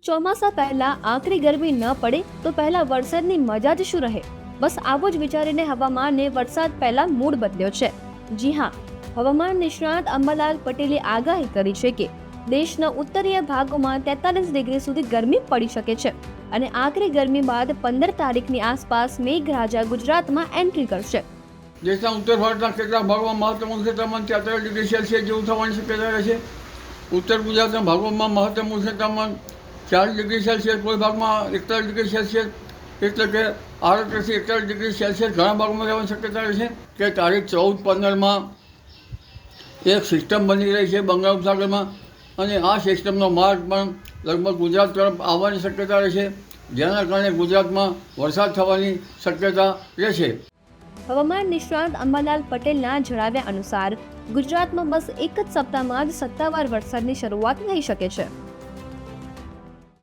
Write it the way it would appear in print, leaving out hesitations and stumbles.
ચોમાસા પહેલા આકરી ગરમી ન પડે તો પહેલા વરસાદની મજા જ શું રહે। બસ આવું જ વિચારીને હવામાને વરસાદ પહેલા મૂડ બદલ્યો છે। જી હા, હવામાન નિષ્ણાત અંબાલાલ પટેલે આગાહી કરી છે કે દેશના ઉત્તરીય ભાગોમાં 43 ડિગ્રી સુધી ગરમી પડી શકે છે અને આકરી ગરમી બાદ 15 તારીખની આસપાસ મેઘરાજા ગુજરાતમાં એન્ટ્રી કરશે। દેશના ઉત્તર ભારતના કેટલાક ભાગોમાં મહત્તમ ઉષ્ણતામાન 43 ડિગ્રી સેલ્સિયસ જેવું થવાની શક્યતા રહેશે। ઉત્તર ગુજરાતના ભાગોમાં મહત્તમ ઉષ્ણતામાન 4 ડિગ્રી સેલ્સિયસ, કોઈ ભાગમાં 41 ડિગ્રી સેલ્સિયસ એટલે કે 38થી 41 ડિગ્રી સેલ્સિયસ ઘણા ભાગોમાં રહેવાની શક્યતા રહેશે। કે તારીખ 14-15માં એક સિસ્ટમ બની રહી છે બંગાળ ઉપસાગરમાં અને આ સિસ્ટમનો માર્ગ પણ લગભગ ગુજરાત તરફ આવવાની શક્યતા રહેશે, જેના કારણે ગુજરાતમાં વરસાદ થવાની શક્યતા રહેશે। હવામાન નિષ્ણાત અંબાલાલ પટેલના જણાવ્યા અનુસાર ગુજરાતમાં બસ એક જ સપ્તાહમાં જ સત્તાવાર વરસાદની શરૂઆત થઈ શકે છે।